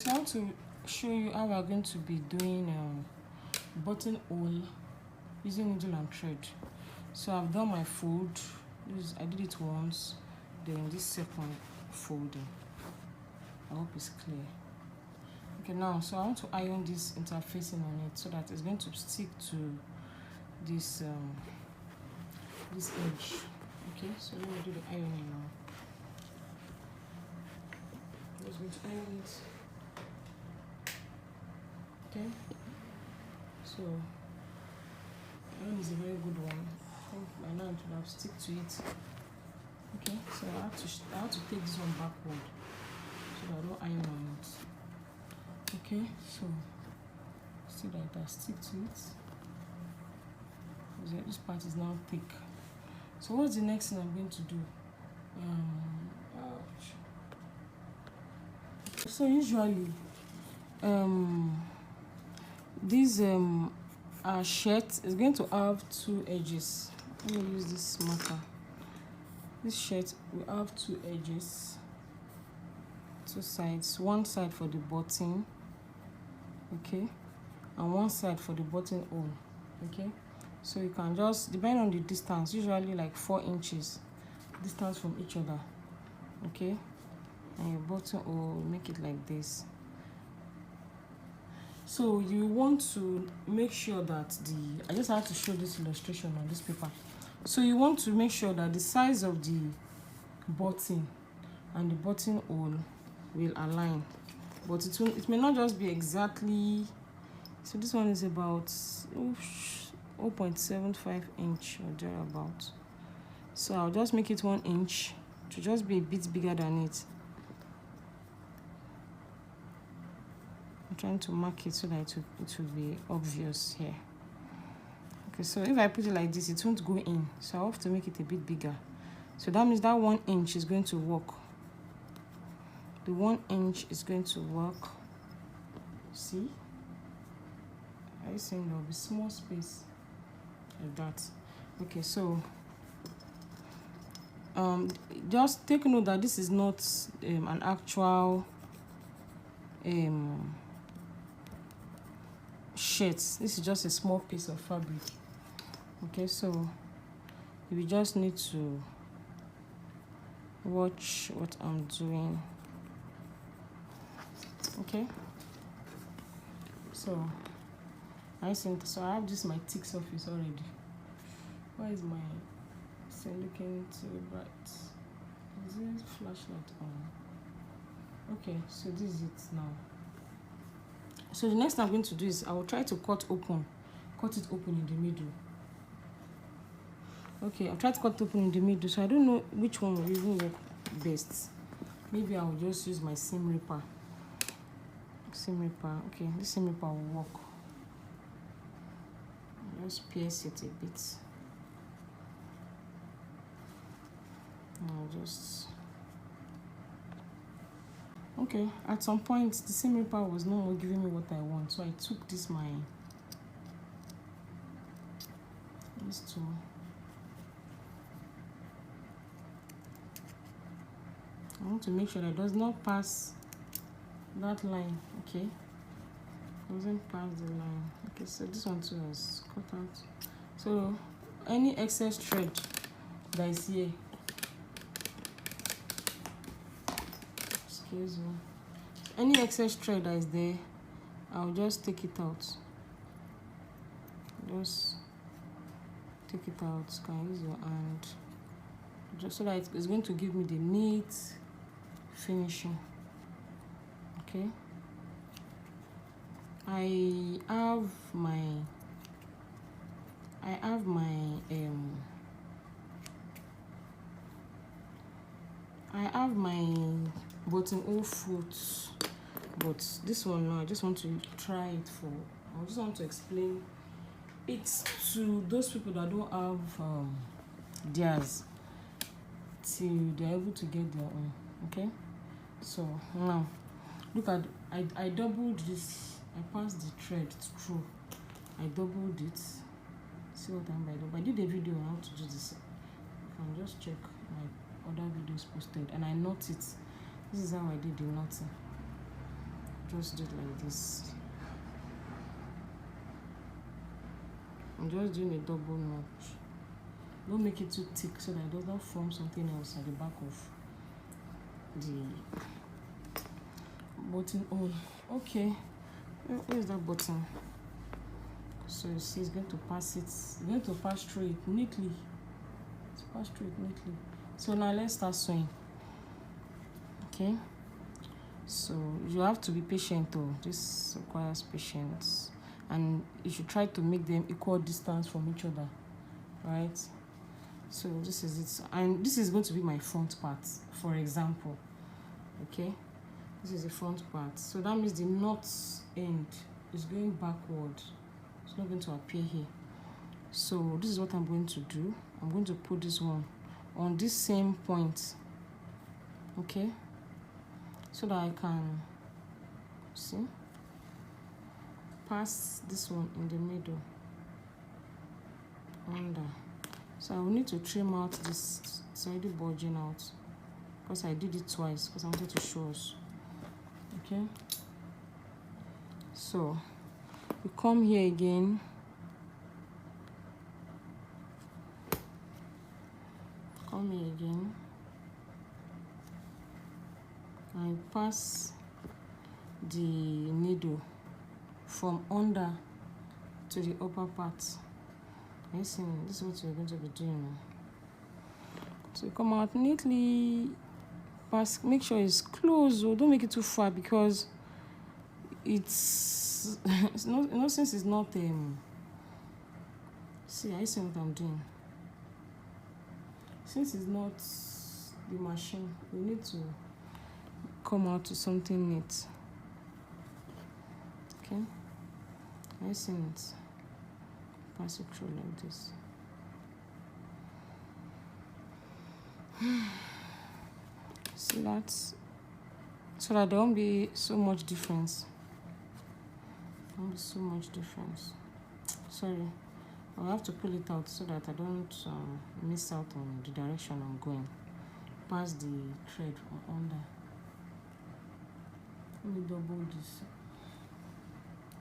So I want to show you how we are going to be doing buttonhole using needle and thread. So I've done my fold. I did it once, then this second folding. I hope it's clear. Okay, now so I want to iron this interfacing on it so that it's going to stick to this this edge. Okay, so let me do the ironing now. I'm just going to iron it. Okay, so iron is a very good one. I think by now it will have stick to it. Okay, so I have to take this one backward so that I don't iron on it. Okay, so see that I stick to it. This part is now thick. So what's the next thing I'm going to do? So usually this shirt is going to have two edges. Let me use this marker. This shirt will have two edges, two sides, one side for the button, okay, and one side for the buttonhole. Okay, so you can just, depending on the distance, usually like 4 inches distance from each other. Okay, and your buttonhole, make it like this. So you want to make sure that I just have to show this illustration on this paper. So you want to make sure that the size of the button and the buttonhole will align, but it may not just be exactly. So this one is about 0.75 inch or thereabout. So I'll just make it 1 inch to just be a bit bigger than it. I'm trying to mark it so that it will be obvious here. Okay, so if I put it like this, it won't go in, so I have to make it a bit bigger. So that means that 1 inch is going to work. The 1 inch is going to work. See? Are you seeing there will be small space like that? Okay, so just take note that this is not an actual shirt. This is just a small piece of fabric. Okay, so you just need to watch what I'm doing. Okay, so I have this my thick surface already. Why is my thing looking too bright? Is this flashlight on? Okay, so this is it now. So the next thing I'm going to do is I will try to cut it open in the middle. Okay, I'll try to cut it open in the middle. So I don't know which one will even work best. Maybe I'll just use my seam ripper. Okay, this seam ripper will work. Just pierce it a bit. I'll just. Okay, at some point the seam ripper was no more giving me what I want, so I took this tool. I want to make sure that it does not pass that line. Okay, doesn't pass the line. Okay, so this one too is cut out. So any excess thread that is here, excuse me, any excess thread that is there, I'll just take it out. Just take it out. You can use your hand, just so that it's going to give me the neat finishing. Okay, I have my buttonhole foot, but this one now I just want to try it for. I just want to explain it to those people that don't have theirs till they're able to get their own. Okay, so now look at, I doubled this. I passed the thread through. I doubled it. See what I'm by double. I did a video on how to do this. You can just check my other videos posted, and I knot it. This is how I did the knotting. just do it like this. I'm just doing a double notch. Don't make it too thick so that it does not form something else at the back of the buttonhole. Okay, where is that button? So you see, it's going to pass it. It's going to pass through it neatly. It's pass through it neatly. So now let's start sewing. Okay. So you have to be patient though. This requires patience, and you should try to make them equal distance from each other, right? So this is it, and this is going to be my front part, for example. Okay, this is the front part. So that means the knot end is going backward. It's not going to appear here. So this is what I'm going to do. I'm going to put this one on this same point. Okay, so that I can see pass this one in the middle under. So I will need to trim out this. It's already bulging out because I did it twice because I wanted to show us. Okay, so we come here again. Come here again. I pass the needle from under to the upper part. I see, this is what you're going to be doing now. So come out neatly, pass, make sure it's close, or don't make it too far because it's not, in no sense it's not see, I see what I'm doing. Since it's not the machine, we need to come out to something neat. Okay, I see it. Pass it through like this. See that? So that there won't be so much difference. There won't be so much difference. Sorry, I'll have to pull it out so that I don't miss out on the direction I'm going. Pass the thread from under. Let me double this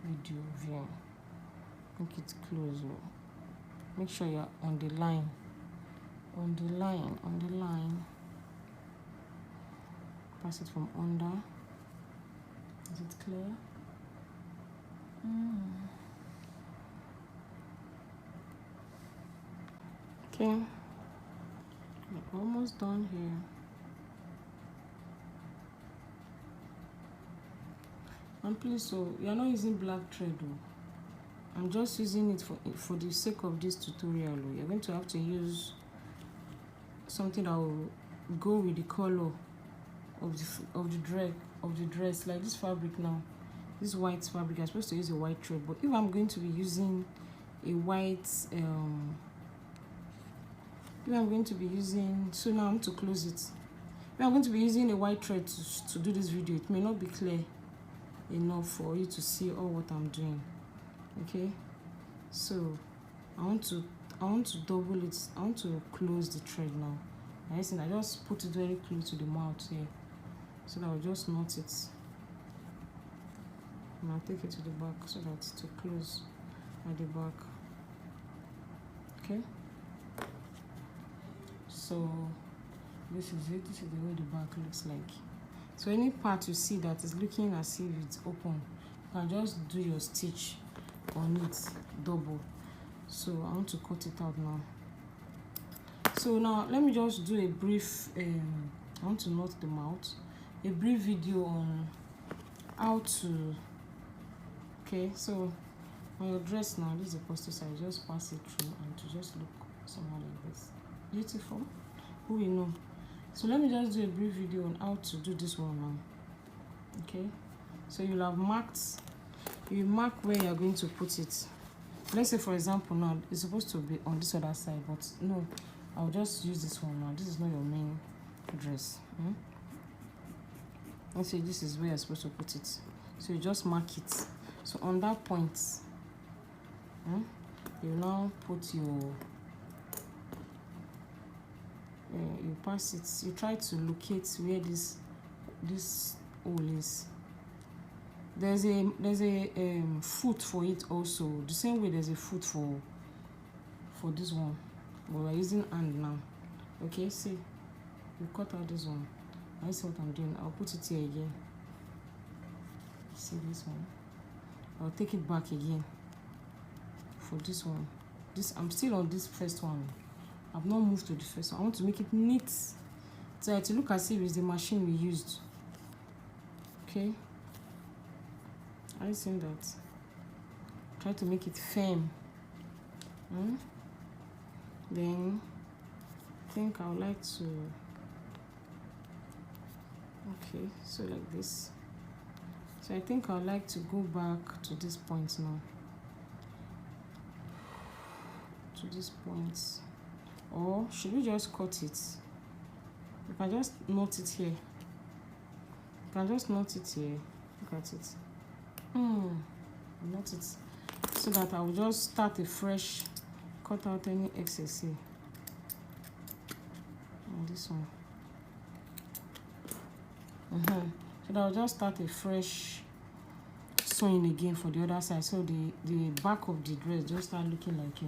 video view. Make it close. Make sure you're on the line. On the line, on the line. Pass it from under. Is it clear? Okay. We're almost done here. And please, so you're not using black thread though. I'm just using it for the sake of this tutorial. You're going to have to use something that will go with the color of the dress, like this fabric now. This white fabric, I'm supposed to use a white thread, but if I'm going to be using a white if I'm going to be using, so now I'm to close it. If I'm going to be using a white thread to do this video, it may not be clear enough for you to see all what I'm doing. Okay, so I want to double it. I want to close the thread now. I just put it very close to the mouth here, so that I'll just knot it. And I'll take it to the back so that it's to close at the back. Okay. So this is it. This is the way the back looks like. So any part you see that is looking as if it's open, you can just do your stitch on it double. So I want to cut it out now. So now let me just do a brief I want to knot the mouth, a brief video on how to, okay, so on your dress now, this is the posture side, just pass it through and to just look somehow like this. Beautiful. Who will know? So let me just do a brief video on how to do this one now. Okay, so you'll have marked, you mark where you're going to put it. Let's say for example now it's supposed to be on this other side, but no, I'll just use this one now. This is not your main dress. Let's say this is where you're supposed to put it, so you just mark it. So on that point, you now put your you pass it, you try to locate where this hole is. there's a foot for it also. The same way there's a foot for this one, but we're using hand now. Okay, see, we cut out this one. I see what I'm doing. I'll put it here again. See this one. I'll take it back again for this one. I'm still on this first one. I've not moved to the first one. I want to make it neat, so to look as if it's the machine we used. Okay, are you seeing that? Try to make it firm. Then I think I would like to, okay, so like this. So I think I would like to go back to this point now, to this point. Or should we just cut it? You can just knot it here. You can just knot it here. Look at it. Knot it so that I will just start a fresh, cut out any excess here on this one. So that I'll just start a fresh sewing again for the other side, so the back of the dress just start looking like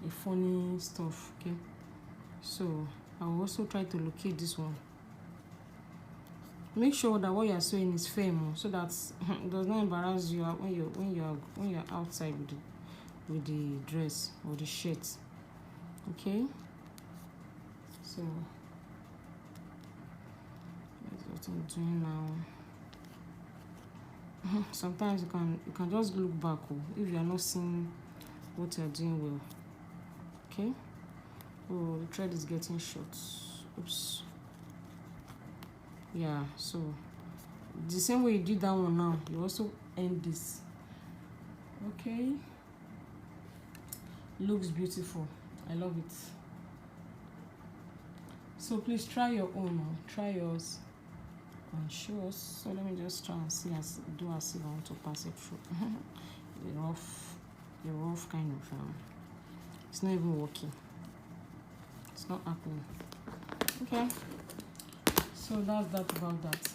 a funny stuff. Okay, so I will also try to locate this one. Make sure that what you are sewing is firm, so that it does not embarrass you when you're outside with the dress or the shirt. Okay, so that's what I'm doing now. Sometimes you can just look back if you are not seeing what you are doing well. Okay. Oh, the thread is getting short. Oops. Yeah, so the same way you did that one now, you also end this. Okay, looks beautiful. I love it. So please try your own, try yours and show us. So let me just try and see, do as if I want to pass it through. the rough kind of it's not even working. It's not happening. Okay, so that's that about that.